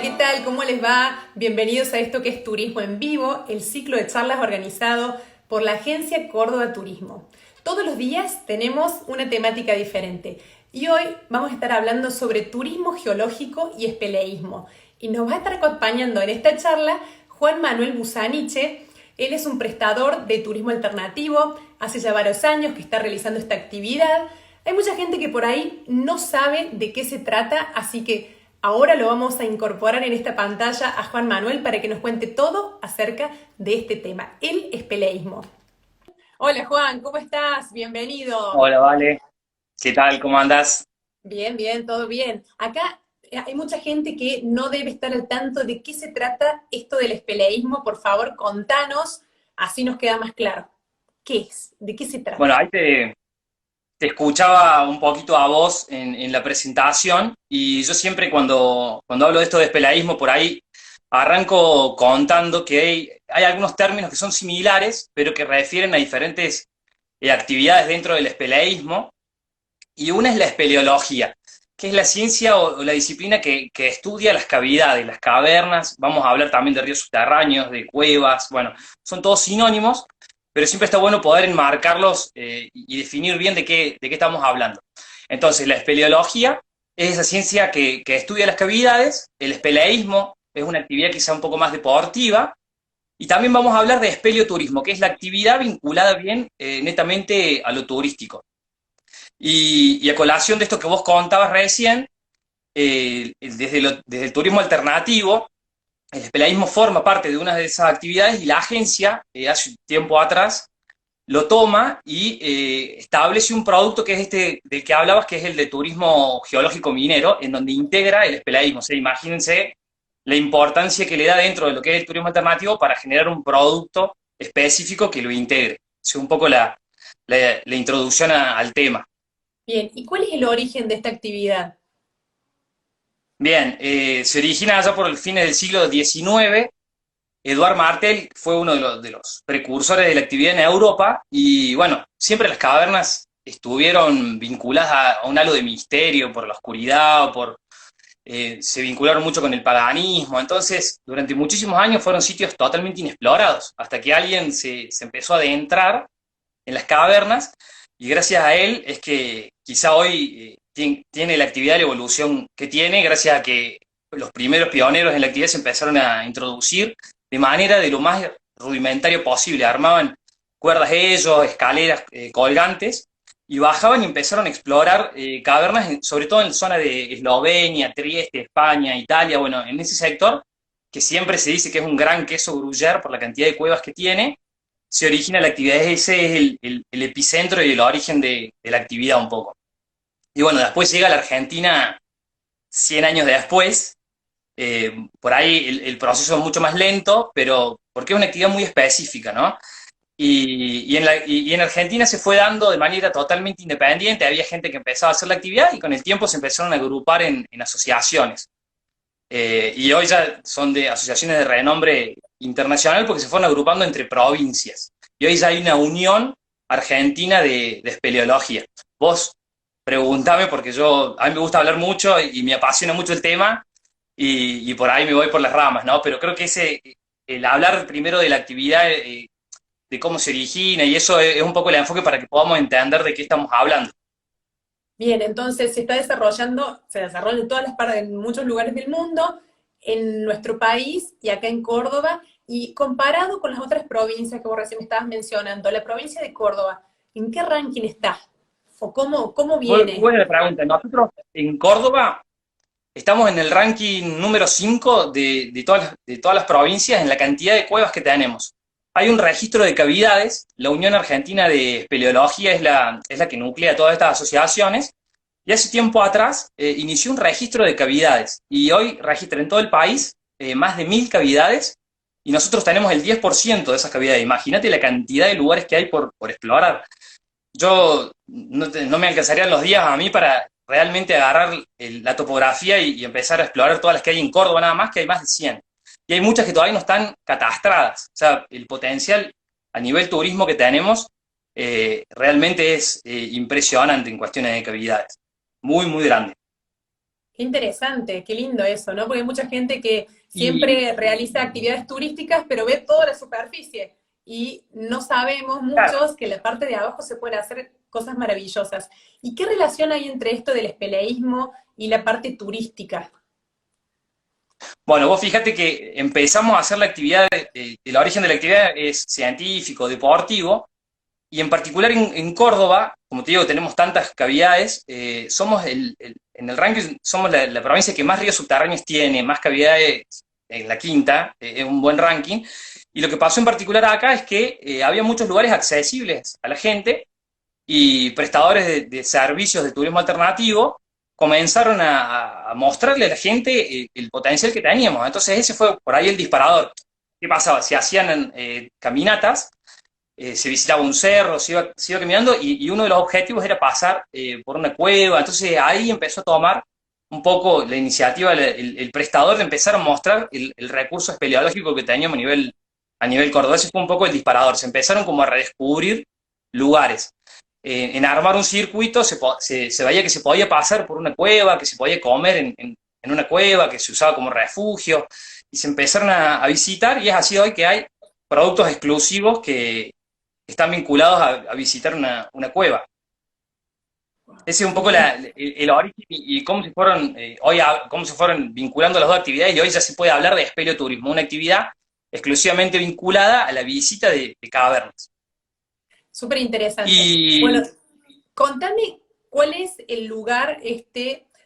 Hola, ¿qué tal? ¿Cómo les va? Bienvenidos a esto que es Turismo en Vivo, el ciclo de charlas organizado por la agencia Córdoba Turismo. Todos los días tenemos una temática diferente y hoy vamos a estar hablando sobre turismo geológico y espeleísmo. Y nos va a estar acompañando en esta charla Juan Manuel Busaniche. Él es un prestador de turismo alternativo, hace ya varios años que está realizando esta actividad. Hay mucha gente que por ahí no sabe de qué se trata, así que ahora lo vamos a incorporar en esta pantalla a Juan Manuel para que nos cuente todo acerca de este tema, el espeleísmo. Hola Juan, ¿cómo estás? Bienvenido. Hola, Vale. ¿Qué tal? ¿Cómo andás? Bien, bien, todo bien. Acá hay mucha gente que no debe estar al tanto de qué se trata esto del espeleísmo. Por favor, contanos, así nos queda más claro. ¿Qué es? ¿De qué se Bueno, trata? ahí te escuchaba un poquito a vos en la presentación y yo siempre cuando hablo de esto de espeleísmo, por ahí arranco contando que hay algunos términos que son similares, pero que refieren a diferentes actividades dentro del espeleísmo, y una es la espeleología, que es la ciencia o la disciplina que estudia las cavidades, las cavernas. Vamos a hablar también de ríos subterráneos, de cuevas, bueno, son todos sinónimos, pero siempre está bueno poder enmarcarlos y definir bien de qué estamos hablando. Entonces, la espeleología es esa ciencia que estudia las cavidades, el espeleísmo es una actividad quizá un poco más deportiva, y también vamos a hablar de espeleoturismo, que es la actividad vinculada bien netamente a lo turístico. Y a colación de esto que vos contabas recién, desde el turismo alternativo, el espeleísmo forma parte de una de esas actividades y la agencia, hace un tiempo atrás, lo toma y establece un producto que es este del que hablabas, que es el de turismo geológico minero, en donde integra el espeleísmo. O sea, imagínense la importancia que le da dentro de lo que es el turismo alternativo para generar un producto específico que lo integre. Es un poco la introducción al tema. Bien, ¿y cuál es el origen de esta actividad? Bien, se origina allá por el fines del siglo XIX. Edouard Martel fue uno de los precursores de la actividad en Europa y bueno, siempre las cavernas estuvieron vinculadas a un halo de misterio por la oscuridad, se vincularon mucho con el paganismo. Entonces durante muchísimos años fueron sitios totalmente inexplorados, hasta que alguien se empezó a adentrar en las cavernas, y gracias a él es que quizá hoy tiene la actividad, la evolución que tiene, gracias a que los primeros pioneros en la actividad se empezaron a introducir de manera de lo más rudimentario posible. Armaban cuerdas ellos, escaleras colgantes, y bajaban y empezaron a explorar cavernas, sobre todo en la zona de Eslovenia, Trieste, España, Italia, bueno, en ese sector, que siempre se dice que es un gran queso gruyère por la cantidad de cuevas que tiene. Se origina la actividad. Ese es el epicentro y el origen de la actividad un poco. Y bueno, después llega a la Argentina 100 años después. Por ahí el proceso es mucho más lento, pero porque es una actividad muy específica, ¿no? Y en Argentina se fue dando de manera totalmente independiente. Había gente que empezaba a hacer la actividad y con el tiempo se empezaron a agrupar en asociaciones. Y hoy ya son de asociaciones de renombre internacional porque se fueron agrupando entre provincias. Y hoy ya hay una unión argentina de espeleología. Vos preguntame, porque a mí me gusta hablar mucho y me apasiona mucho el tema, y por ahí me voy por las ramas, ¿no? Pero creo que el hablar primero de la actividad, de cómo se origina, y eso es un poco el enfoque para que podamos entender de qué estamos hablando. Bien, entonces se está desarrollando, se desarrolla en todas las partes, en muchos lugares del mundo, en nuestro país y acá en Córdoba, y comparado con las otras provincias que vos recién me estabas mencionando, la provincia de Córdoba, ¿en qué ranking está? ¿O cómo viene? Buena pregunta. Nosotros en Córdoba estamos en el ranking número 5 de todas las provincias en la cantidad de cuevas que tenemos. Hay un registro de cavidades. La Unión Argentina de Espeleología es la que nuclea todas estas asociaciones, y hace tiempo atrás inició un registro de cavidades, y hoy registra en todo el país más de 1.000 cavidades, y nosotros tenemos el 10% de esas cavidades. Imagínate la cantidad de lugares que hay por explorar. Yo no me alcanzarían los días a mí para realmente agarrar la topografía y empezar a explorar todas las que hay en Córdoba, nada más, que hay más de 100. Y hay muchas que todavía no están catastradas. O sea, el potencial a nivel turismo que tenemos realmente es impresionante en cuestiones de cavidades. Muy, muy grande. Qué interesante, qué lindo eso, ¿no? Porque hay mucha gente que Y siempre realiza actividades turísticas, pero ve toda la superficie y no sabemos claro, muchos que en la parte de abajo se pueden hacer cosas maravillosas. ¿Y qué relación hay entre esto del espeleísmo y la parte turística? bueno, vos fíjate que empezamos a hacer la actividad, el origen de la actividad es científico, deportivo, y en particular en Córdoba, como te digo, tenemos tantas cavidades, somos en el ranking, somos la provincia que más ríos subterráneos tiene, más cavidades en la quinta, es un buen ranking. Y lo que pasó en particular acá es que había muchos lugares accesibles a la gente y prestadores de servicios de turismo alternativo comenzaron a mostrarle a la gente el potencial que teníamos. Entonces ese fue por ahí el disparador. ¿Qué pasaba? Se hacían caminatas, se visitaba un cerro, se iba caminando y uno de los objetivos era pasar por una cueva. Entonces ahí empezó a tomar un poco la iniciativa el prestador de empezar a mostrar el recurso espeleológico que teníamos a nivel cordobés. Ese fue un poco el disparador. Se empezaron como a redescubrir lugares. En armar un circuito se veía que se podía pasar por una cueva, que se podía comer en una cueva, que se usaba como refugio, y se empezaron a visitar, y es así hoy que hay productos exclusivos que están vinculados a visitar una cueva. Ese es un Qué poco lindo. el origen y cómo se fueron, cómo se fueron vinculando las dos actividades, y hoy ya se puede hablar de espeleoturismo, una actividad exclusivamente vinculada a la visita de cavernas. Súper interesante. Bueno, Y contame cuál es el lugar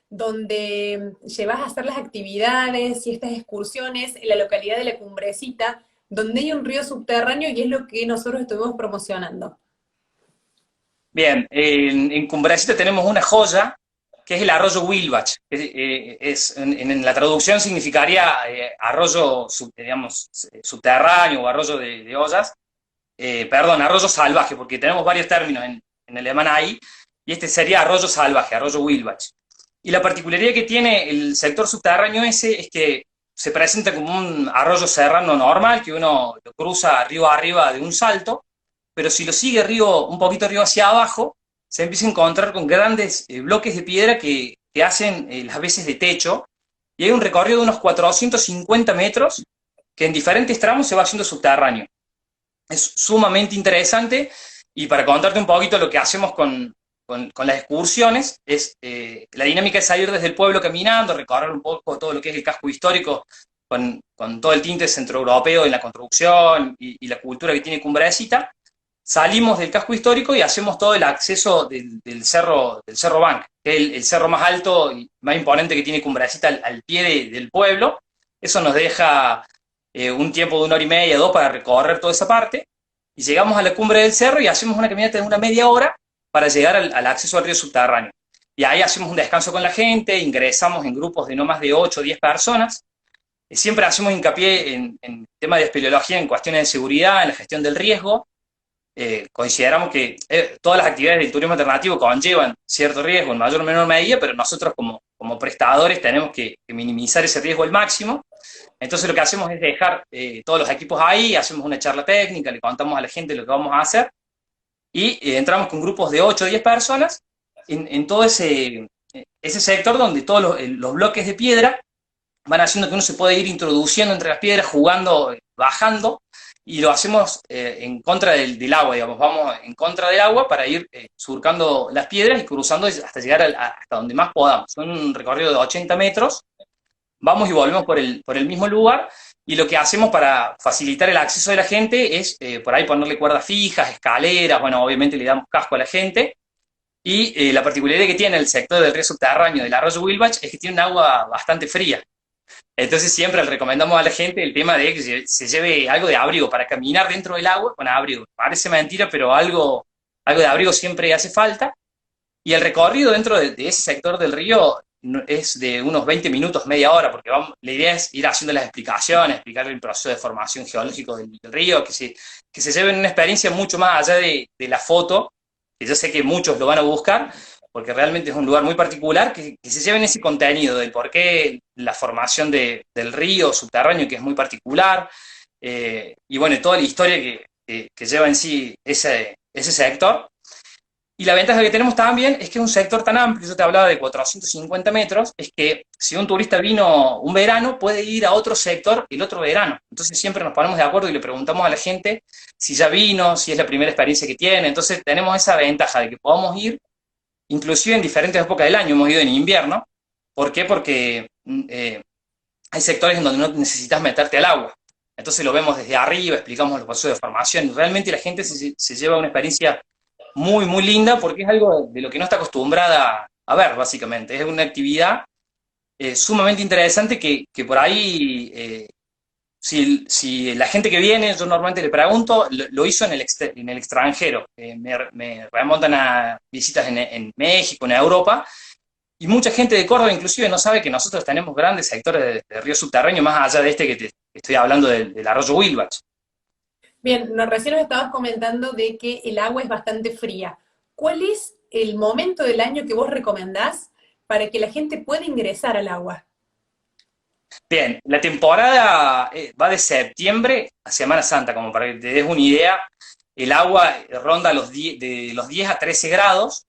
donde llevas a hacer las actividades y estas excursiones en la localidad de La Cumbrecita, donde hay un río subterráneo y es lo que nosotros estuvimos promocionando. bien, en Cumbrecita tenemos una joya que es el arroyo Wilbach. En la traducción significaría arroyo, digamos, subterráneo o arroyo de ollas. Perdón, arroyo salvaje, porque tenemos varios términos en alemán ahí, y este sería arroyo salvaje, arroyo Wilbach. Y la particularidad que tiene el sector subterráneo ese es que se presenta como un arroyo serrano normal, que uno lo cruza río arriba de un salto, pero si lo sigue un poquito río hacia abajo, se empieza a encontrar con grandes bloques de piedra que hacen las veces de techo, y hay un recorrido de unos 450 metros que en diferentes tramos se va haciendo subterráneo. Es sumamente interesante, y para contarte un poquito lo que hacemos con las excursiones, la dinámica es salir desde el pueblo caminando, recorrer un poco todo lo que es el casco histórico con todo el tinte centroeuropeo en la construcción y la cultura que tiene Cumbrecita. Salimos del casco histórico y hacemos todo el acceso del cerro Bank, que es el cerro más alto y más imponente que tiene Cumbrecita al pie del pueblo. Eso nos deja un tiempo de una hora y media, dos, para recorrer toda esa parte, y llegamos a la cumbre del cerro y hacemos una caminata de una media hora para llegar al acceso al río subterráneo. Y ahí hacemos un descanso con la gente, ingresamos en grupos de no más de 8 o 10 personas. Siempre hacemos hincapié en temas de espeleología, en cuestiones de seguridad, en la gestión del riesgo. Consideramos que todas las actividades del turismo alternativo conllevan cierto riesgo en mayor o menor medida, pero nosotros como prestadores tenemos que minimizar ese riesgo al máximo. Entonces lo que hacemos es dejar todos los equipos ahí, hacemos una charla técnica, le contamos a la gente lo que vamos a hacer, y entramos con grupos de 8 o 10 personas en todo ese sector donde todos los bloques de piedra van haciendo que uno se puede ir introduciendo entre las piedras, jugando, bajando, y lo hacemos en contra del agua, digamos, vamos en contra del agua para ir surcando las piedras y cruzando hasta llegar hasta donde más podamos. Son un recorrido de 80 metros, vamos y volvemos por el mismo lugar, y lo que hacemos para facilitar el acceso de la gente es por ahí ponerle cuerdas fijas, escaleras, bueno, obviamente le damos casco a la gente, y la particularidad que tiene el sector del río subterráneo del arroyo Wilbach es que tiene un agua bastante fría. Entonces siempre le recomendamos a la gente el tema de que se lleve algo de abrigo para caminar dentro del agua, con abrigo. Parece mentira, pero algo de abrigo siempre hace falta. Y el recorrido dentro de ese sector del río es de unos 20 minutos, media hora, porque la idea es ir haciendo las explicaciones, explicar el proceso de formación geológico del río, que se lleven una experiencia mucho más allá de la foto, que yo sé que muchos lo van a buscar, porque realmente es un lugar muy particular, que se lleven ese contenido del por qué la formación del río subterráneo, que es muy particular, y bueno, toda la historia que lleva en sí ese sector. Y la ventaja que tenemos también es que es un sector tan amplio, yo te hablaba de 450 metros, es que si un turista vino un verano, puede ir a otro sector el otro verano. Entonces siempre nos ponemos de acuerdo y le preguntamos a la gente si ya vino, si es la primera experiencia que tiene. Entonces tenemos esa ventaja de que podamos ir inclusive en diferentes épocas del año. Hemos ido en invierno. ¿Por qué? Porque hay sectores en donde no necesitas meterte al agua. Entonces lo vemos desde arriba, explicamos los procesos de formación y realmente la gente se lleva una experiencia muy, muy linda porque es algo de lo que no está acostumbrada a ver, básicamente. Es una actividad sumamente interesante que por ahí, si la gente que viene, yo normalmente le pregunto, lo hizo en el extranjero. Me remontan a visitas en México, en Europa, y mucha gente de Córdoba inclusive no sabe que nosotros tenemos grandes sectores de río subterráneo, más allá de este que te estoy hablando del arroyo Wilbach. Bien, recién nos estabas comentando de que el agua es bastante fría. ¿Cuál es el momento del año que vos recomendás para que la gente pueda ingresar al agua? Bien, la temporada va de septiembre a Semana Santa, como para que te des una idea. El agua ronda de los 10 a 13 grados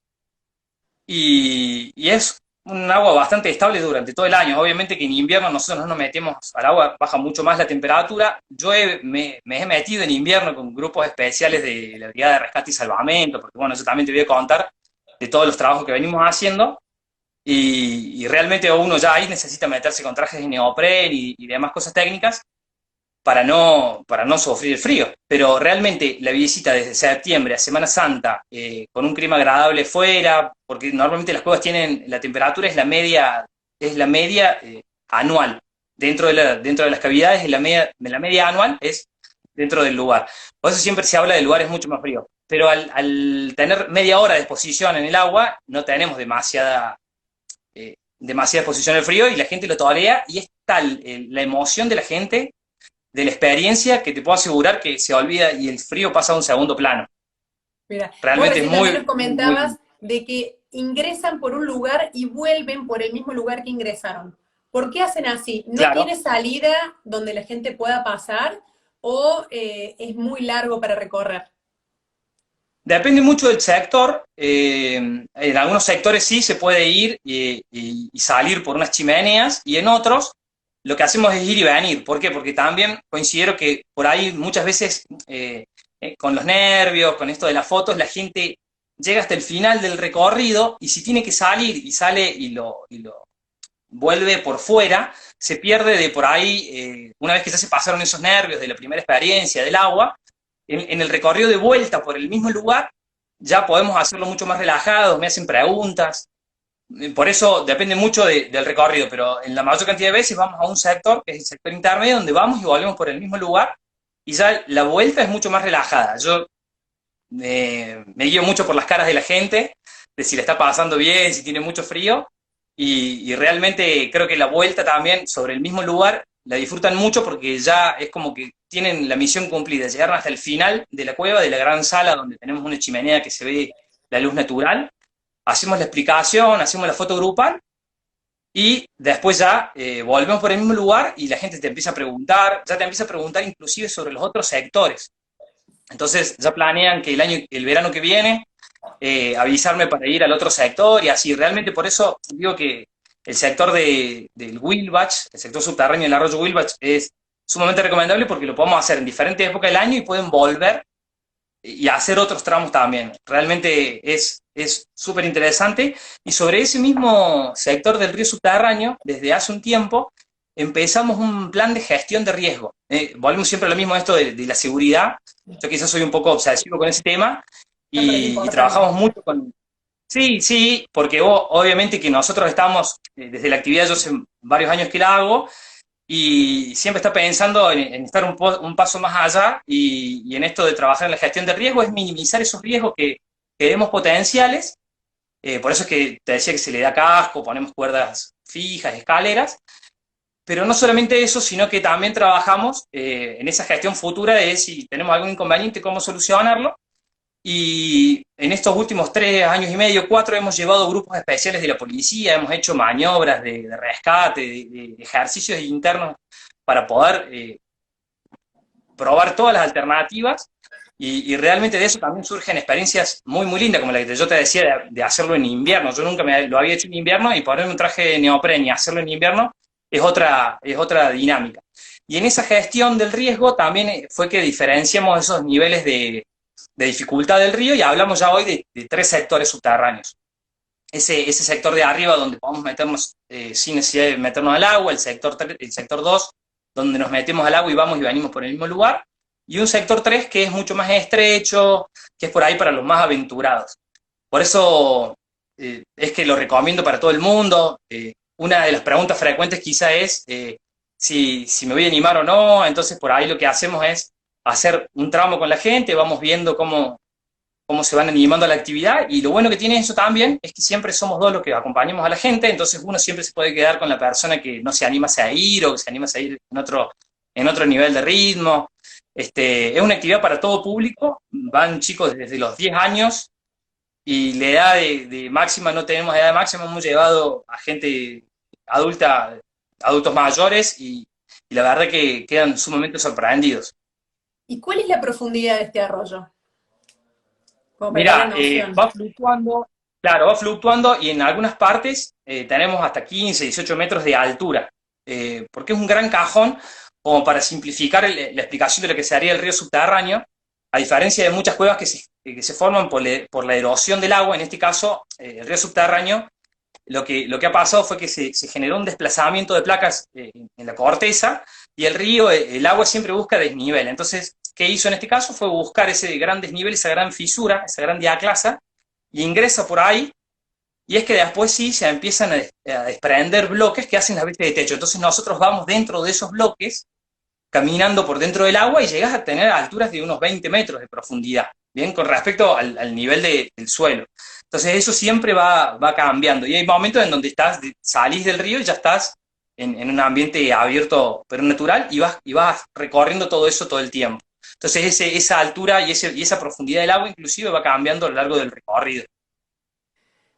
y es un agua bastante estable durante todo el año. Obviamente que en invierno nosotros no nos metemos al agua, baja mucho más la temperatura. Me he metido en invierno con grupos especiales de la Brigada de Rescate y Salvamento, porque bueno, yo también te voy a contar de todos los trabajos que venimos haciendo. Y realmente uno ya ahí necesita meterse con trajes de neopren y demás cosas técnicas para no sufrir el frío. Pero realmente la visita desde septiembre a Semana Santa, con un clima agradable fuera, porque normalmente las cuevas tienen, la temperatura es la media anual. Dentro de las cavidades, la media anual es dentro del lugar. Por eso siempre se habla de lugares mucho más fríos. Pero al tener media hora de exposición en el agua, no tenemos demasiada exposición al frío y la gente lo torea y es tal la emoción de la gente, de la experiencia, que te puedo asegurar que se olvida y el frío pasa a un segundo plano. Mira, vos Realmente es recién también muy, nos muy... comentabas de que ingresan por un lugar y vuelven por el mismo lugar que ingresaron. ¿Por qué hacen así? ¿No Claro, tiene salida donde la gente pueda pasar o es muy largo para recorrer? depende mucho del sector. En algunos sectores sí se puede ir y salir por unas chimeneas y en otros lo que hacemos es ir y venir. ¿Por qué? Porque también considero que por ahí muchas veces con los nervios, con esto de las fotos, la gente llega hasta el final del recorrido y si tiene que salir y sale y lo vuelve por fuera, se pierde de por ahí, una vez que ya se pasaron esos nervios de la primera experiencia del agua, en el recorrido de vuelta por el mismo lugar, ya podemos hacerlo mucho más relajado, me hacen preguntas, por eso depende mucho del recorrido, pero en la mayor cantidad de veces vamos a un sector, que es el sector intermedio, donde vamos y volvemos por el mismo lugar, y ya la vuelta es mucho más relajada. Yo me guío mucho por las caras de la gente, de si le está pasando bien, si tiene mucho frío, y realmente creo que la vuelta también sobre el mismo lugar la disfrutan mucho porque ya es como que tienen la misión cumplida, llegaron hasta el final de la cueva, de la gran sala donde tenemos una chimenea que se ve la luz natural, hacemos la explicación, hacemos la foto grupal y después ya volvemos por el mismo lugar y la gente te empieza a preguntar, ya te empieza a preguntar inclusive sobre los otros sectores. Entonces ya planean que el verano que viene avisarme para ir al otro sector y así. Realmente por eso digo que el sector del Wilbach, el sector subterráneo del arroyo Wilbach es sumamente recomendable porque lo podemos hacer en diferentes épocas del año y pueden volver y hacer otros tramos también. Realmente es súper interesante. Y sobre ese mismo sector del río subterráneo, desde hace un tiempo, empezamos un plan de gestión de riesgo. Volvemos siempre a lo mismo, esto de la seguridad. Yo quizás soy un poco obsesivo con ese tema Siempre es y importante. trabajamos mucho con... Sí, sí, porque obviamente que nosotros estamos, desde la actividad yo hace varios años que la hago, y siempre está pensando en estar un paso más allá y en esto de trabajar en la gestión de riesgo es minimizar esos riesgos que vemos potenciales. Por eso es que te decía que se le da casco, ponemos cuerdas fijas, escaleras, pero no solamente eso, sino que también trabajamos en esa gestión futura de si tenemos algún inconveniente, cómo solucionarlo. Y en estos últimos 3 años y medio, 4, hemos llevado grupos especiales de la policía, hemos hecho maniobras de rescate, de ejercicios internos para poder probar todas las alternativas Y realmente de eso también surgen experiencias muy, muy lindas, como la que yo te decía de hacerlo en invierno. Yo nunca lo había hecho en invierno y ponerme un traje de neopren y hacerlo en invierno es otra dinámica. Y en esa gestión del riesgo también fue que diferenciamos esos niveles de dificultad del río y hablamos ya hoy de tres sectores subterráneos. Ese sector de arriba donde podemos meternos sin necesidad de meternos al agua, el sector 2 donde nos metemos al agua y vamos y venimos por el mismo lugar, y un sector 3 que es mucho más estrecho, que es por ahí para los más aventurados. Por eso es que lo recomiendo para todo el mundo. Una de las preguntas frecuentes quizá es si me voy a animar o no, entonces por ahí lo que hacemos es hacer un tramo con la gente, vamos viendo cómo se van animando a la actividad, y lo bueno que tiene eso también es que siempre somos dos los que acompañamos a la gente, entonces uno siempre se puede quedar con la persona que no se anima a ir o que se anima a ir en otro nivel de ritmo. Es una actividad para todo público, van chicos desde los 10 años y la edad de máxima, no tenemos edad máxima, hemos llevado a gente adulta, adultos mayores, y la verdad que quedan sumamente sorprendidos. ¿Y cuál es la profundidad de este arroyo? Como para tener Mira, una noción. va fluctuando, claro, va fluctuando y en algunas partes tenemos hasta 15, 18 metros de altura, porque es un gran cajón, como para simplificar la explicación de lo que se haría el río subterráneo, a diferencia de muchas cuevas que se forman por la erosión del agua. En este caso, el río subterráneo, lo que ha pasado fue que se generó un desplazamiento de placas en la corteza, y el río, el agua siempre busca desnivel. Entonces, ¿qué hizo en este caso? Fue buscar ese gran desnivel, esa gran fisura, esa gran diaclasa, y ingresa por ahí, y es que después sí se empiezan a desprender bloques que hacen las veces de techo. Entonces nosotros vamos dentro de esos bloques, caminando por dentro del agua, y llegas a tener alturas de unos 20 metros de profundidad, bien, con respecto al nivel del suelo. Entonces eso siempre va cambiando, y hay momentos en donde salís del río y ya estás en un ambiente abierto pero natural, y vas recorriendo todo eso todo el tiempo. Entonces esa altura y esa profundidad del agua inclusive va cambiando a lo largo del recorrido.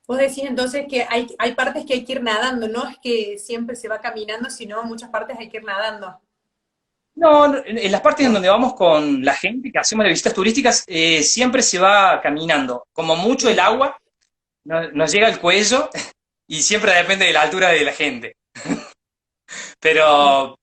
Vos decís entonces que hay partes que hay que ir nadando, no es que siempre se va caminando, sino en muchas partes hay que ir nadando. No, en las partes en donde vamos con la gente, que hacemos las visitas turísticas, siempre se va caminando. Como mucho el agua nos llega al cuello, y siempre depende de la altura de la gente. Pero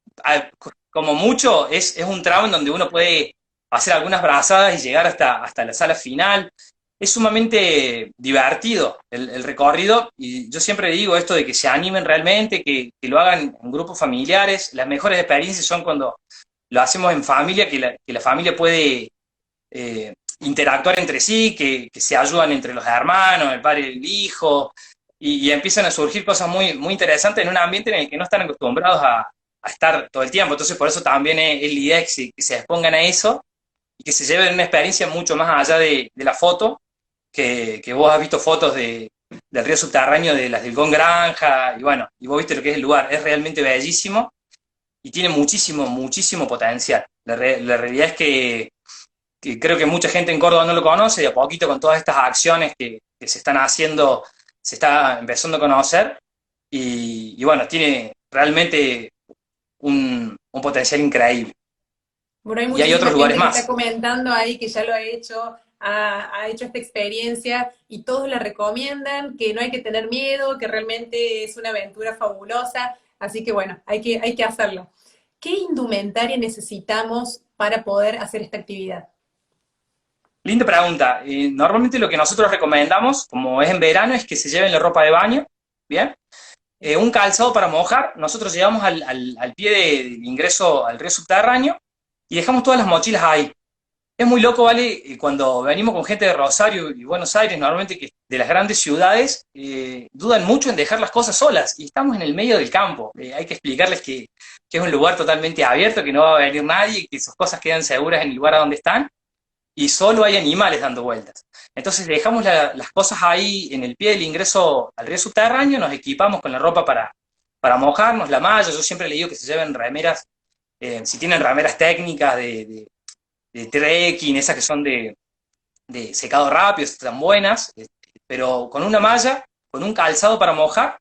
como mucho es un tramo en donde uno puede hacer algunas brazadas y llegar hasta la sala final. Es sumamente divertido el recorrido, y yo siempre digo esto de que se animen realmente, que lo hagan en grupos familiares. Las mejores experiencias son cuando lo hacemos en familia, que la familia puede interactuar entre sí, que se ayudan entre los hermanos, el padre y el hijo, y empiezan a surgir cosas muy, muy interesantes en un ambiente en el que no están acostumbrados a estar todo el tiempo. Entonces por eso también es la idea que se expongan a eso, y que se lleven una experiencia mucho más allá de la foto, que vos has visto fotos del río subterráneo, de las del Gón Granja, y bueno, y vos viste lo que es el lugar. Es realmente bellísimo y tiene muchísimo, muchísimo potencial. La realidad es que creo que mucha gente en Córdoba no lo conoce, y a poquito con todas estas acciones que se están haciendo, se está empezando a conocer, y bueno, tiene realmente un potencial increíble. Bueno, hay Y hay otros muchísima lugares gente que está más. comentando ahí que ya lo ha hecho, ha hecho esta experiencia y todos la recomiendan, que no hay que tener miedo, que realmente es una aventura fabulosa. Así que bueno, hay que hacerlo. ¿Qué indumentaria necesitamos para poder hacer esta actividad? Linda pregunta. Normalmente lo que nosotros recomendamos, como es en verano, es que se lleven la ropa de baño, ¿bien? Un calzado para mojar. Nosotros llegamos al pie del ingreso al río subterráneo y dejamos todas las mochilas ahí. Es muy loco, ¿vale? Cuando venimos con gente de Rosario y Buenos Aires, normalmente que de las grandes ciudades, dudan mucho en dejar las cosas solas, y estamos en el medio del campo. Hay que explicarles que es un lugar totalmente abierto, que no va a venir nadie, que sus cosas quedan seguras en el lugar a donde están, y solo hay animales dando vueltas. Entonces dejamos las cosas ahí en el pie del ingreso al río subterráneo, nos equipamos con la ropa para mojarnos, la malla. Yo siempre le digo que se lleven remeras, si tienen remeras técnicas de trekking, esas que son de secado rápido, están buenas, pero con una malla, con un calzado para mojar,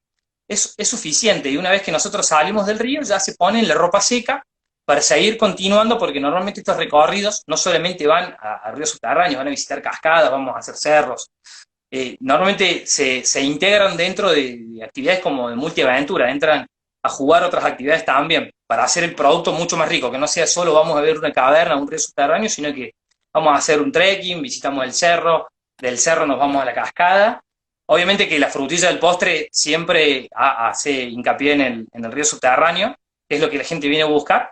es suficiente. Y una vez que nosotros salimos del río, ya se ponen la ropa seca, para seguir continuando, porque normalmente estos recorridos no solamente van a ríos subterráneos, van a visitar cascadas, vamos a hacer cerros. Normalmente se integran dentro de actividades como de multiaventura, entran a jugar otras actividades también, para hacer el producto mucho más rico, que no sea solo vamos a ver una caverna, un río subterráneo, sino que vamos a hacer un trekking, visitamos el cerro, del cerro nos vamos a la cascada. Obviamente que la frutilla del postre siempre hace hincapié en el río subterráneo, que es lo que la gente viene a buscar,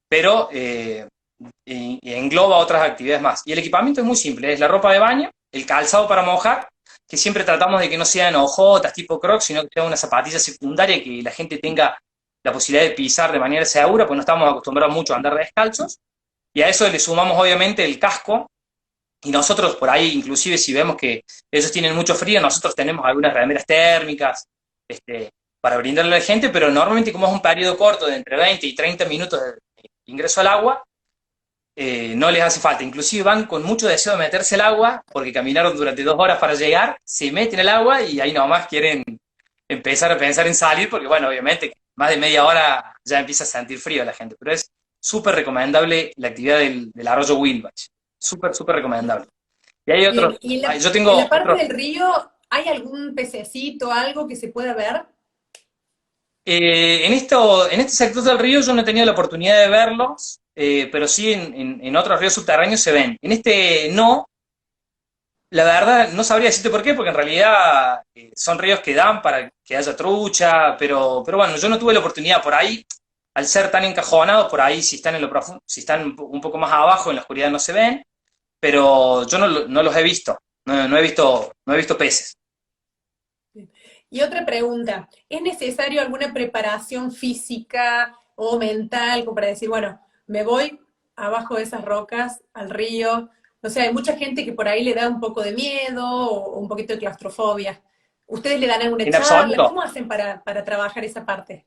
pero y engloba otras actividades más. Y el equipamiento es muy simple, es la ropa de baño, el calzado para mojar, que siempre tratamos de que no sean ojotas tipo Crocs, sino que sea una zapatilla secundaria que la gente tenga la posibilidad de pisar de manera segura, pues no estamos acostumbrados mucho a andar descalzos, y a eso le sumamos obviamente el casco, y nosotros por ahí, inclusive si vemos que ellos tienen mucho frío, nosotros tenemos algunas remeras térmicas, para brindarle a la gente, pero normalmente como es un periodo corto de entre 20 y 30 minutos de ingreso al agua, no les hace falta. Inclusive van con mucho deseo de meterse al agua, porque caminaron durante 2 horas para llegar, se meten al agua y ahí nomás quieren empezar a pensar en salir, porque bueno, obviamente más de media hora ya empieza a sentir frío la gente, pero es súper recomendable la actividad del arroyo Wilbach, súper, súper recomendable. Y hay Bien, otros, y yo en la tengo parte otros. del río, ¿hay algún pececito, algo que se pueda ver? En este sector del río yo no he tenido la oportunidad de verlos, pero sí en otros ríos subterráneos se ven. En este no, la verdad no sabría decirte por qué, porque en realidad son ríos que dan para que haya trucha, pero bueno, yo no tuve la oportunidad por ahí, al ser tan encajonados, por ahí si están en lo profundo, si están un poco más abajo en la oscuridad no se ven, pero yo no los he visto, no he visto peces. Y otra pregunta, ¿es necesario alguna preparación física o mental como para decir, bueno, me voy abajo de esas rocas al río? O sea, hay mucha gente que por ahí le da un poco de miedo o un poquito de claustrofobia. ¿Ustedes le dan alguna En charla? absoluto. ¿Cómo hacen para trabajar esa parte?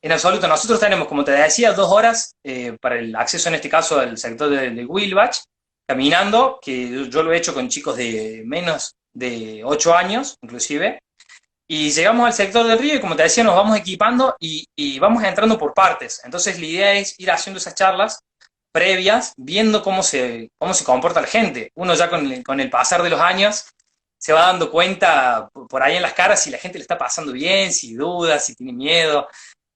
En absoluto, nosotros tenemos, como te decía, 2 horas para el acceso, en este caso, al sector de Wilbach, caminando, que yo lo he hecho con chicos de menos de 8 años, inclusive, y llegamos al sector del río y, como te decía, nos vamos equipando y vamos entrando por partes. Entonces, la idea es ir haciendo esas charlas previas, viendo cómo se comporta la gente. Uno ya con el pasar de los años se va dando cuenta por ahí en las caras si la gente le está pasando bien, si duda, si tiene miedo.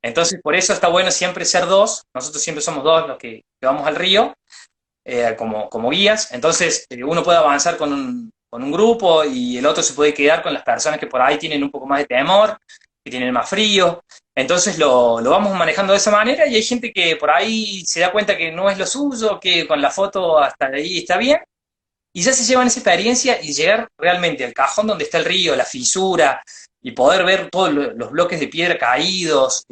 Entonces, por eso está bueno siempre ser dos. Nosotros siempre somos dos los que vamos al río, como guías. Entonces, uno puede avanzar con un grupo y el otro se puede quedar con las personas que por ahí tienen un poco más de temor, que tienen más frío. Entonces, lo vamos manejando de esa manera y hay gente que por ahí se da cuenta que no es lo suyo, que con la foto hasta ahí está bien, y ya se llevan esa experiencia y llegar realmente al cajón donde está el río, la fisura, y poder ver todos los bloques de piedra caídos,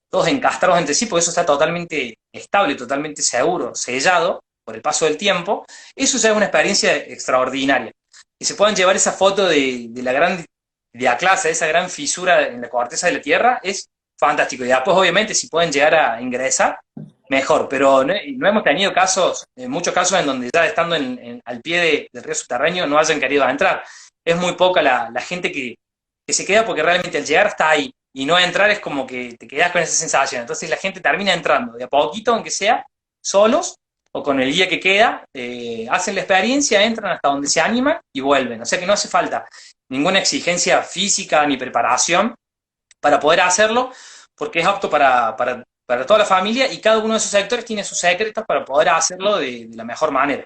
todos encastrados entre sí, porque eso está totalmente estable, totalmente seguro, sellado por el paso del tiempo. Eso ya es una experiencia extraordinaria. Que se puedan llevar esa foto de la gran diaclasa, esa gran fisura en la corteza de la Tierra, es fantástico. Y después, obviamente, si pueden llegar a ingresar, mejor, pero no hemos tenido casos, muchos casos en donde ya estando al pie del río subterráneo no hayan querido entrar. Es muy poca la gente que se queda porque realmente al llegar está ahí y no entrar es como que te quedas con esa sensación. Entonces la gente termina entrando de a poquito, aunque sea, solos o con el guía que queda, hacen la experiencia, entran hasta donde se animan y vuelven. O sea que no hace falta ninguna exigencia física ni preparación para poder hacerlo, porque es apto para toda la familia y cada uno de esos sectores tiene sus secretos para poder hacerlo de la mejor manera.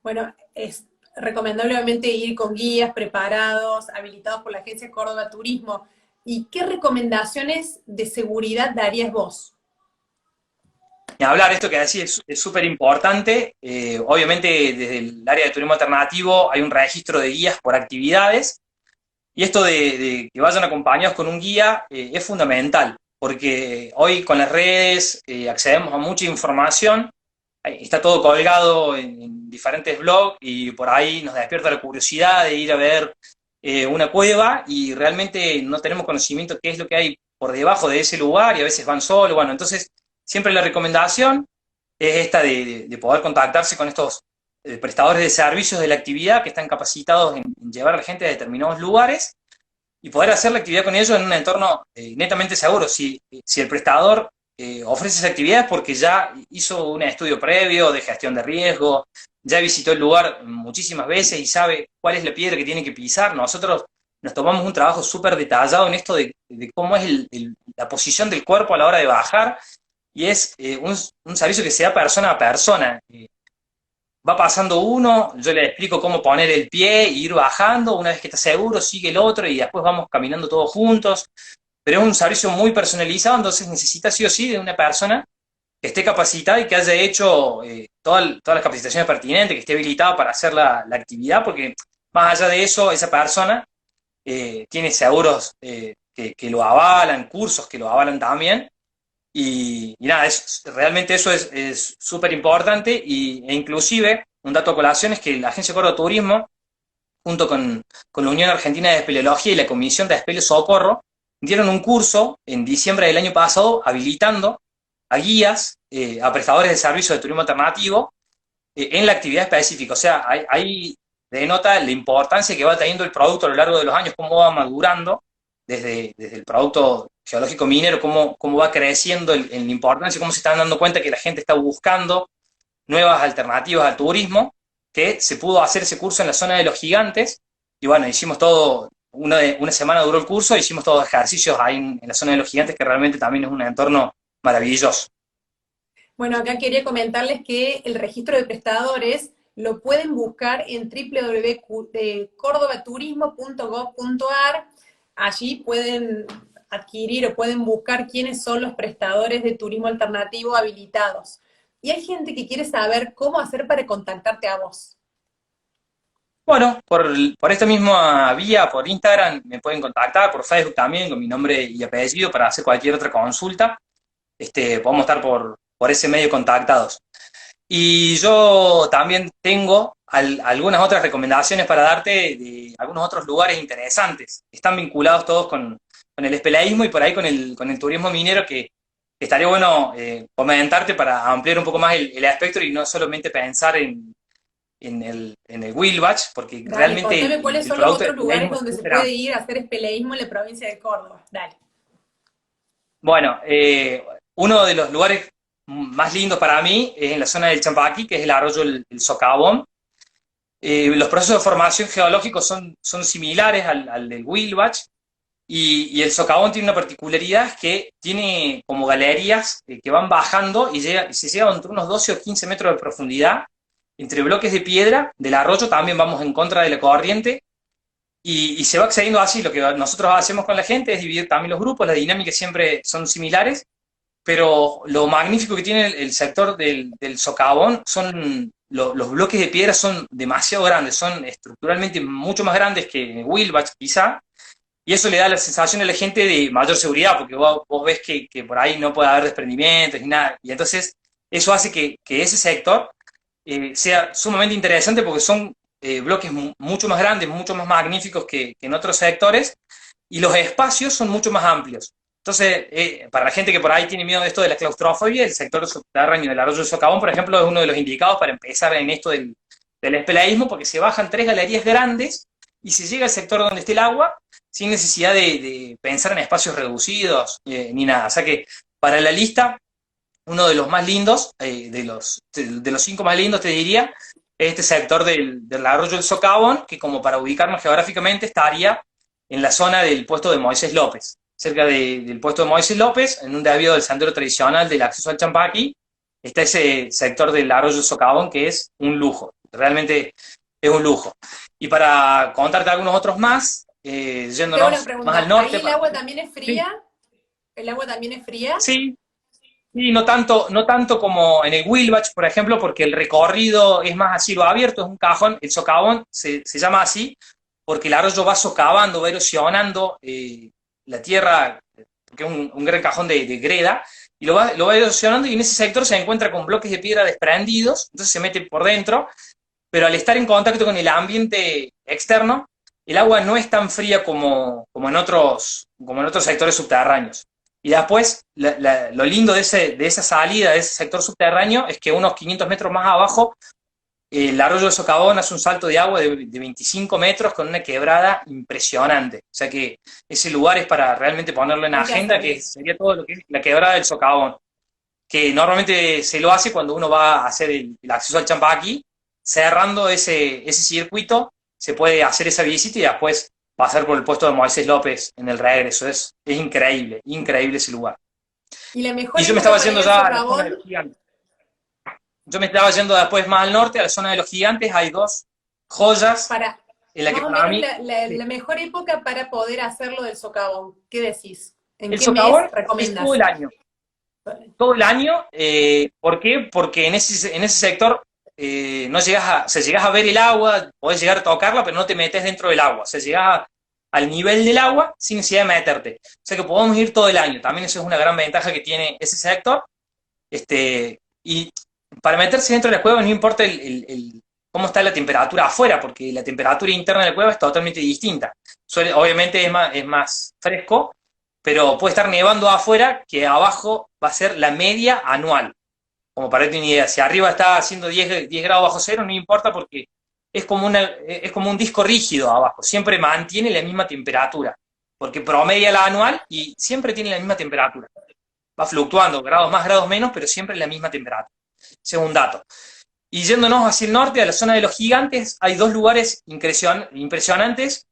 Bueno, es recomendable obviamente ir con guías preparados, habilitados por la Agencia Córdoba Turismo. ¿Y qué recomendaciones de seguridad darías vos? Ni hablar, esto que decís es súper importante. Obviamente, desde el área de turismo alternativo hay un registro de guías por actividades. Y esto de que vayan acompañados con un guía es fundamental, porque hoy con las redes accedemos a mucha información, está todo colgado en diferentes blogs y por ahí nos despierta la curiosidad de ir a ver una cueva y realmente no tenemos conocimiento de qué es lo que hay por debajo de ese lugar y a veces van solos. Bueno, entonces siempre la recomendación es esta de poder contactarse con estos prestadores de servicios de la actividad que están capacitados en llevar a la gente a determinados lugares y poder hacer la actividad con ellos en un entorno netamente seguro. Si el prestador ofrece esas actividades porque ya hizo un estudio previo de gestión de riesgo, ya visitó el lugar muchísimas veces y sabe cuál es la piedra que tiene que pisar. Nosotros nos tomamos un trabajo súper detallado en esto de cómo es la posición del cuerpo a la hora de bajar, y es un servicio que se da persona a persona. Va pasando uno, yo le explico cómo poner el pie e ir bajando, una vez que está seguro sigue el otro y después vamos caminando todos juntos, pero es un servicio muy personalizado, entonces necesita sí o sí de una persona que esté capacitada y que haya hecho todas las capacitaciones pertinentes, que esté habilitada para hacer la actividad, porque más allá de eso, esa persona tiene seguros que lo avalan, cursos que lo avalan también, y nada, realmente eso es súper importante, e inclusive, un dato a colación es que la Agencia Córdoba Turismo, junto con la Unión Argentina de Espeleología y la Comisión de Espelio Socorro, dieron un curso en diciembre del año pasado habilitando a guías, a prestadores de servicios de turismo alternativo, en la actividad específica. O sea, ahí denota la importancia que va teniendo el producto a lo largo de los años, cómo va madurando desde el producto geológico minero, cómo va creciendo en importancia, cómo se están dando cuenta que la gente está buscando nuevas alternativas al turismo, que se pudo hacer ese curso en la zona de los Gigantes, y bueno, hicimos todo, una semana duró el curso, hicimos todos ejercicios ahí en la zona de los Gigantes, que realmente también es un entorno maravilloso. Bueno, acá quería comentarles que el registro de prestadores lo pueden buscar en www.cordobaturismo.gov.ar. Allí pueden adquirir o pueden buscar quiénes son los prestadores de turismo alternativo habilitados. Y hay gente que quiere saber cómo hacer para contactarte a vos. Bueno, por esta misma vía, por Instagram, me pueden contactar, por Facebook también, con mi nombre y apellido, para hacer cualquier otra consulta. Podemos estar por ese medio contactados. Y yo también tengo algunas otras recomendaciones para darte de algunos otros lugares interesantes. Están vinculados todos con el espeleísmo y por ahí con el turismo minero, que estaría bueno comentarte para ampliar un poco más el espectro y no solamente pensar en el Wilbach, porque Dale, realmente contame cuáles el son los producto del otros lugares espeleísmo es donde se súper puede amplio. ir a hacer espeleísmo en la provincia de Córdoba. Dale. Bueno, uno de los lugares más lindos para mí es en la zona del Champaquí, que es el arroyo el Socavón. Los procesos de formación geológicos son similares al del Wilbach, y el socavón tiene una particularidad, es que tiene como galerías que van bajando y se llega entre unos 12 o 15 metros de profundidad, entre bloques de piedra del arroyo. También vamos en contra de la corriente, y se va accediendo así. Lo que nosotros hacemos con la gente es dividir también los grupos, las dinámicas siempre son similares, pero lo magnífico que tiene el sector del socavón son los bloques de piedra, son demasiado grandes, son estructuralmente mucho más grandes que Wilbach quizá, y eso le da la sensación a la gente de mayor seguridad, porque vos ves que por ahí no puede haber desprendimientos ni nada, y entonces eso hace que ese sector sea sumamente interesante, porque son bloques mucho más grandes, mucho más magníficos que en otros sectores, y los espacios son mucho más amplios. Entonces, para la gente que por ahí tiene miedo de esto de la claustrofobia, el sector subterráneo del arroyo del Socavón, por ejemplo, es uno de los indicados para empezar en esto del espeleísmo, porque se bajan 3 galerías grandes y se llega al sector donde esté el agua sin necesidad de pensar en espacios reducidos ni nada. O sea que para la lista, uno de los más lindos, de los 5 más lindos te diría, es este sector del arroyo del Socavón, que como para ubicarnos geográficamente estaría en la zona del puesto de Moisés López, cerca del puesto de Moisés López, en un desvío del sendero tradicional del acceso al Champaquí. Está ese sector del arroyo del Socavón, que es un lujo, realmente es un lujo. Y para contarte algunos otros más, Tengo una yéndonos más al pregunta. ¿Ahí norte. el agua también es Sí, fría? ¿El agua también es fría? sí, sí, no tanto como en el Wilbach, por ejemplo, porque el recorrido es más a cielo abierto, es un cajón. El socavón se llama así porque el arroyo va socavando, va erosionando la tierra, porque es un gran cajón de greda, y lo va erosionando, y en ese sector se encuentra con bloques de piedra desprendidos, entonces se mete por dentro, pero al estar en contacto con el ambiente externo, el agua no es tan fría como en otros sectores subterráneos. Y después, lo lindo de esa salida, de ese sector subterráneo, es que unos 500 metros más abajo, el arroyo de Socavón hace un salto de agua de 25 metros con una quebrada impresionante. O sea que ese lugar es para realmente ponerlo en Hay que agenda, hacerlo. que sería todo lo que es la quebrada del Socavón. que normalmente se lo hace cuando uno va a hacer el acceso al Champaquí, cerrando ese circuito, se puede hacer esa visita y después pasar por el puesto de Moisés López en el regreso. Es increíble, increíble ese lugar. ¿Y la mejor Y yo me época estaba para ir yendo al ya a la zona de socavón? los gigantes. Yo me estaba yendo después más al norte, a la zona de los gigantes. Hay dos joyas Para, en la que más o para menos mí, la mejor época para poder hacerlo del socavón. ¿Qué decís? ¿En el qué mes socavón es todo recomendás? el año. Todo el año. ¿Por qué? Porque en ese sector no llegas se llegas a ver el agua, podés llegar a tocarla, pero no te metes dentro del agua. O sea, llegas al nivel del agua sin necesidad de meterte. O sea que podemos ir todo el año. También eso es una gran ventaja que tiene ese sector. Y para meterse dentro de la cueva no importa cómo está la temperatura afuera, porque la temperatura interna de la cueva es totalmente distinta. Obviamente es más fresco, pero puede estar nevando afuera, que abajo va a ser la media anual. Como para darte una idea, si arriba está haciendo 10 grados bajo cero, no importa porque es como un disco rígido abajo, siempre mantiene la misma temperatura, porque promedia la anual y siempre tiene la misma temperatura. Va fluctuando, grados más, grados menos, pero siempre la misma temperatura. Ese es un dato. Y yéndonos hacia el norte, a la zona de los gigantes, hay dos lugares impresionantes.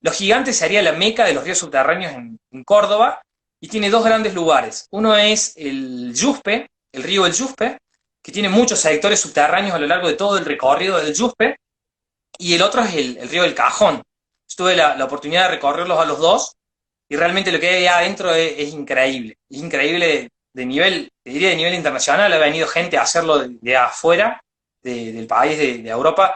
Los Gigantes sería la meca de los ríos subterráneos en Córdoba y tiene dos grandes lugares. Uno es el Yuspe, el río El Yuspe, que tiene muchos sectores subterráneos a lo largo de todo el recorrido del Yuspe, y el otro es el río del Cajón. Yo tuve la oportunidad de recorrerlos a los dos y realmente lo que hay ahí adentro es increíble. Es increíble de nivel, te diría de nivel internacional. Ha venido gente a hacerlo de afuera, del país, de Europa,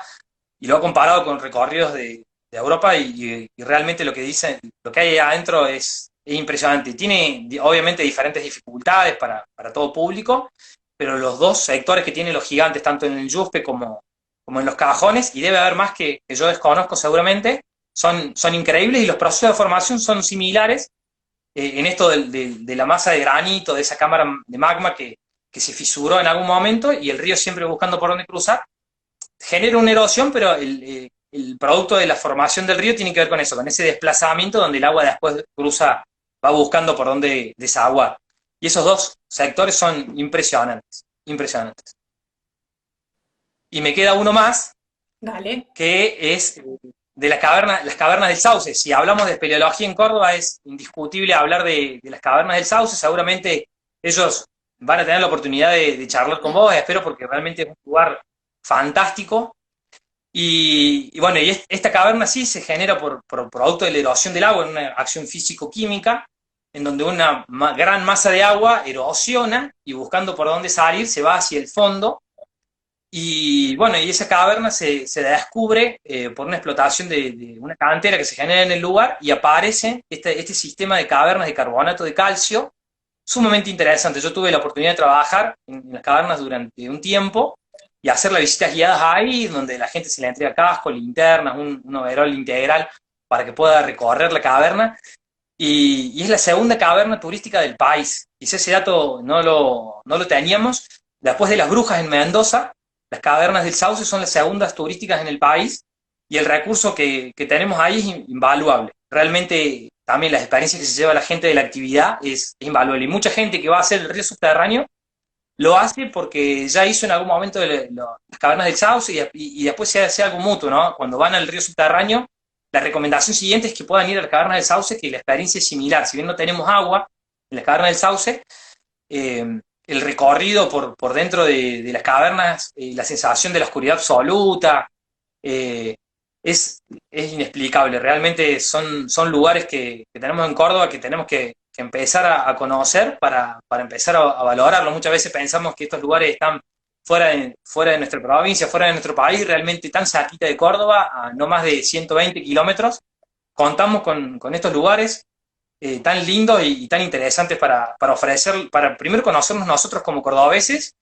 y lo ha comparado con recorridos de Europa y realmente lo que dicen, lo que hay adentro es impresionante. Tiene obviamente diferentes dificultades para todo público, pero los dos sectores que tienen los gigantes, tanto en el Yuspe como en los cajones, y debe haber más que yo desconozco seguramente, son increíbles y los procesos de formación son similares en esto de la masa de granito, de esa cámara de magma que se fisuró en algún momento y el río siempre buscando por dónde cruzar genera una erosión, pero el producto de la formación del río tiene que ver con eso, con ese desplazamiento donde el agua después cruza, va buscando por dónde desaguar. Y esos dos sectores son impresionantes, impresionantes. Y me queda uno más, Dale. que es de las cavernas del Sauce. Si hablamos de espeleología en Córdoba, es indiscutible hablar de las cavernas del Sauce. Seguramente ellos van a tener la oportunidad de charlar con vos, espero, porque realmente es un lugar fantástico. Y bueno, y esta caverna sí se genera por producto de la erosión del agua, en una acción físico-química, en donde una gran masa de agua erosiona y buscando por dónde salir se va hacia el fondo. Y bueno, y esa caverna se descubre por una explotación de una cantera que se genera en el lugar y aparece este sistema de cavernas de carbonato de calcio sumamente interesante. Yo tuve la oportunidad de trabajar en las cavernas durante un tiempo y hacer las visitas guiadas ahí, donde la gente se le entrega casco, linternas, un overol integral para que pueda recorrer la caverna. Y es la segunda caverna turística del país. Quizás ese dato no lo teníamos. Después de las Brujas en Mendoza, las cavernas del Sauce son las segundas turísticas en el país y el recurso que tenemos ahí es invaluable. Realmente también las experiencias que se lleva la gente de la actividad es invaluable. Y mucha gente que va a hacer el río subterráneo lo hace porque ya hizo en algún momento las cavernas del Sauce y después se hace algo mutuo, ¿no? Cuando van al río subterráneo, la recomendación siguiente es que puedan ir a las cavernas del Sauce, que la experiencia es similar. Si bien no tenemos agua en las cavernas del Sauce, el recorrido por dentro de las cavernas, la sensación de la oscuridad absoluta, eh, es inexplicable. Realmente son lugares que tenemos en Córdoba que tenemos que empezar a conocer para empezar a valorarlo. Muchas veces pensamos que estos lugares están fuera de nuestra provincia, fuera de nuestro país, realmente tan cerquita de Córdoba, a no más de 120 kilómetros. Contamos con estos lugares tan lindos y tan interesantes para ofrecer, para primero conocernos nosotros como cordobeses,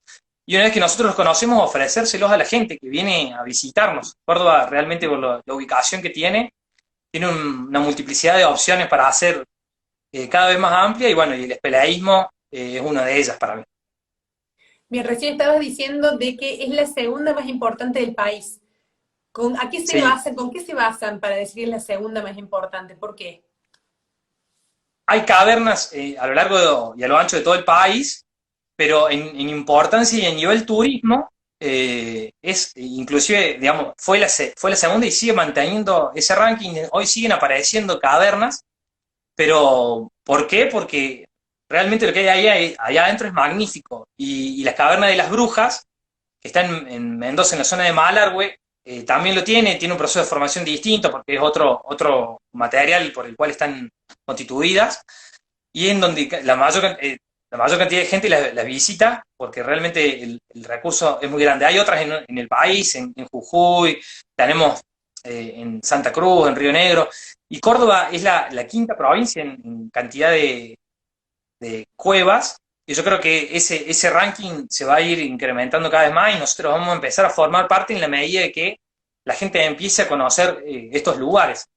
y una vez que nosotros los conocemos, ofrecérselos a la gente que viene a visitarnos. Córdoba realmente por la ubicación que tiene una multiplicidad de opciones para hacer cada vez más amplia, y bueno, y el espeleísmo es una de ellas para mí. Bien, recién estabas diciendo de que es la segunda más importante del país. ¿A qué se Sí, basan, con qué se basan para decir es la segunda más importante? ¿Por qué? hay cavernas a lo largo y a lo ancho de todo el país, pero en importancia y en nivel turismo, es inclusive, digamos, fue la segunda y sigue manteniendo ese ranking. Hoy siguen apareciendo cavernas, pero ¿por qué? Porque realmente lo que hay allá adentro es magnífico. Y la caverna de las brujas, que está en Mendoza, en la zona de Malargüe, también lo tiene un proceso de formación distinto porque es otro material por el cual están constituidas, y en donde la mayor cantidad de gente la visita porque realmente el recurso es muy grande. Hay otras en el país, en Jujuy, tenemos en Santa Cruz, en Río Negro, y Córdoba es la quinta provincia en cantidad de cuevas, y yo creo que ese ranking se va a ir incrementando cada vez más y nosotros vamos a empezar a formar parte en la medida de que la gente empiece a conocer estos lugares.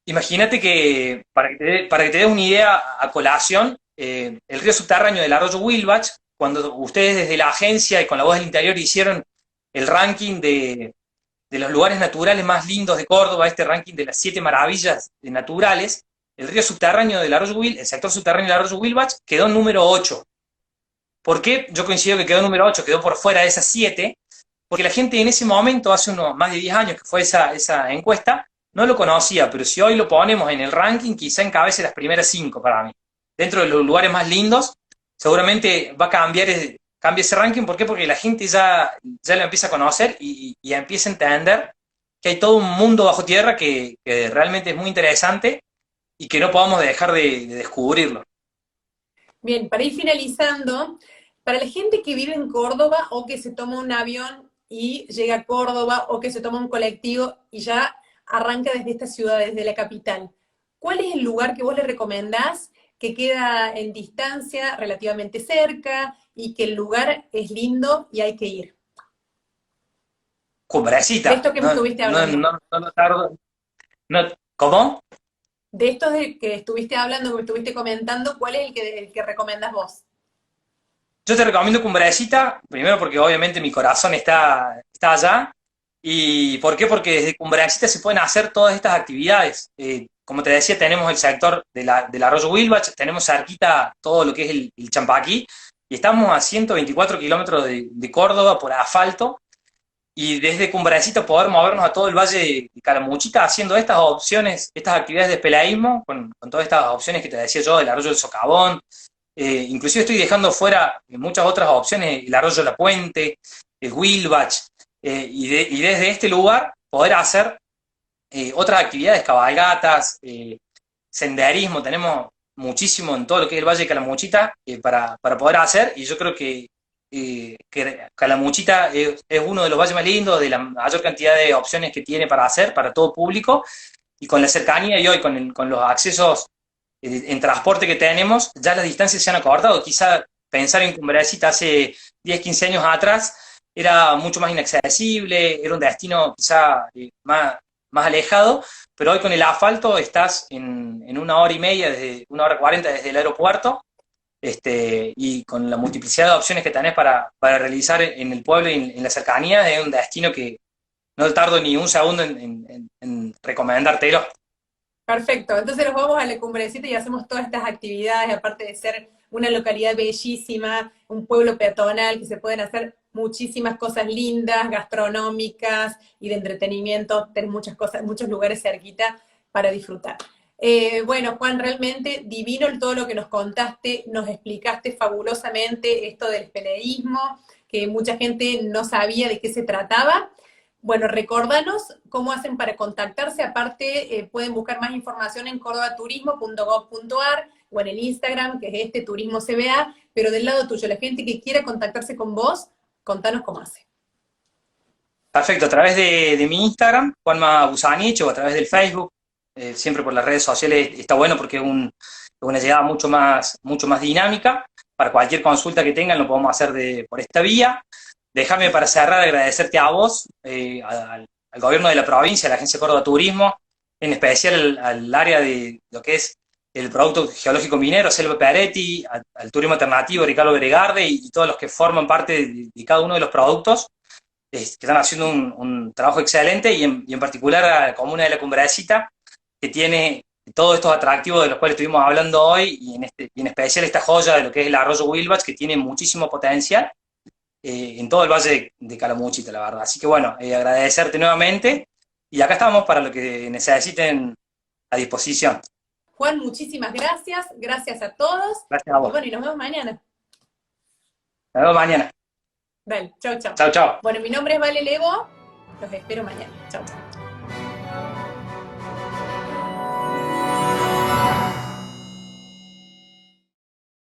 Imagínate que, para que te des una idea a colación, el río subterráneo del arroyo Wilbach, cuando ustedes desde la agencia y con la voz del interior hicieron el ranking de los lugares naturales más lindos de Córdoba, este ranking de las 7 maravillas naturales, el río subterráneo del arroyo el sector subterráneo del arroyo Wilbach quedó número 8. ¿Por qué? Yo coincido que quedó número 8, quedó por fuera de esas 7, porque la gente en ese momento, hace unos más de 10 años que fue esa encuesta, no lo conocía, pero si hoy lo ponemos en el ranking, quizá encabece las primeras 5 para mí. Dentro de los lugares más lindos, seguramente va a cambia ese ranking. ¿Por qué? Porque la gente ya lo empieza a conocer y empieza a entender que hay todo un mundo bajo tierra que realmente es muy interesante y que no podamos dejar de descubrirlo. Bien, para ir finalizando, para la gente que vive en Córdoba o que se toma un avión y llega a Córdoba o que se toma un colectivo y ya arranca desde esta ciudad, desde la capital, ¿cuál es el lugar que vos le recomendás que queda en distancia relativamente cerca y que el lugar es lindo y hay que ir? De Cumbrecita, esto que me estuviste hablando. no tardo. No, ¿cómo? De estos de que estuviste hablando, que me estuviste comentando, ¿cuál es el que recomendás vos? Yo te recomiendo Cumbrecita, primero porque obviamente mi corazón está allá. ¿Y por qué? Porque desde Cumbrecita se pueden hacer todas estas actividades. Como te decía, tenemos el sector del arroyo Wilbach, tenemos cerquita todo lo que es el Champaquí, y estamos a 124 kilómetros de Córdoba por asfalto, y desde Cumbrecita poder movernos a todo el valle de Calamuchita haciendo estas opciones, estas actividades de pelaísmo, con todas estas opciones que te decía yo, del arroyo del Socavón. Inclusive estoy dejando fuera muchas otras opciones, el arroyo La Puente, el Wilbach, y desde este lugar poder hacer otras actividades, cabalgatas, senderismo. Tenemos muchísimo en todo lo que es el Valle de Calamuchita para poder hacer, y yo creo que Calamuchita es uno de los valles más lindos, de la mayor cantidad de opciones que tiene para hacer, para todo público, y con la cercanía y hoy con los accesos en transporte que tenemos, ya las distancias se han acortado. Quizá pensar en Cumbrecita hace 10, 15 años atrás era mucho más inaccesible, era un destino quizá más alejado, pero hoy con el asfalto estás en 1 hora y media, desde 1 hora 40 desde el aeropuerto, y con la multiplicidad de opciones que tenés para realizar en el pueblo y en la cercanía, es un destino que no tardo ni un segundo en recomendártelo. Perfecto, entonces nos vamos a la Cumbrecita y hacemos todas estas actividades, aparte de ser una localidad bellísima, un pueblo peatonal, que se pueden hacer muchísimas cosas lindas, gastronómicas y de entretenimiento, tenés muchas cosas, muchos lugares cerquita para disfrutar. Bueno, Juan, realmente divino todo lo que nos contaste, nos explicaste fabulosamente esto del espeleísmo, que mucha gente no sabía de qué se trataba. Bueno, recórdanos cómo hacen para contactarse. Aparte, pueden buscar más información en cordobaturismo.gov.ar o en el Instagram, que es Turismo CBA, pero del lado tuyo, la gente que quiera contactarse con vos, contanos cómo hace. Perfecto, a través de mi Instagram, Juanma Busanich, o a través del Facebook, siempre por las redes sociales está bueno porque es una llegada mucho más dinámica. Para cualquier consulta que tengan lo podemos hacer por esta vía. Déjame para cerrar agradecerte a vos, al gobierno de la provincia, a la Agencia Córdoba Turismo, en especial al área de lo que es el producto geológico minero, Selva Peretti, al turismo alternativo, Ricardo Beregarde, y todos los que forman parte de cada uno de los productos, que están haciendo un trabajo excelente, y en particular a la comuna de La Cumbrecita, que tiene todos estos atractivos de los cuales estuvimos hablando hoy, y en especial esta joya de lo que es el arroyo Wilbach, que tiene muchísimo potencial en todo el valle de Calamuchita, la verdad. Así que bueno, agradecerte nuevamente, y acá estamos para lo que necesiten, a disposición. Juan, muchísimas gracias. Gracias a todos. Gracias a Y vos. bueno, y nos vemos mañana. Nos vemos mañana. Dale, chau, chau. Chao, chao. Bueno, mi nombre es Vale Levo. Los espero mañana. Chau, chau.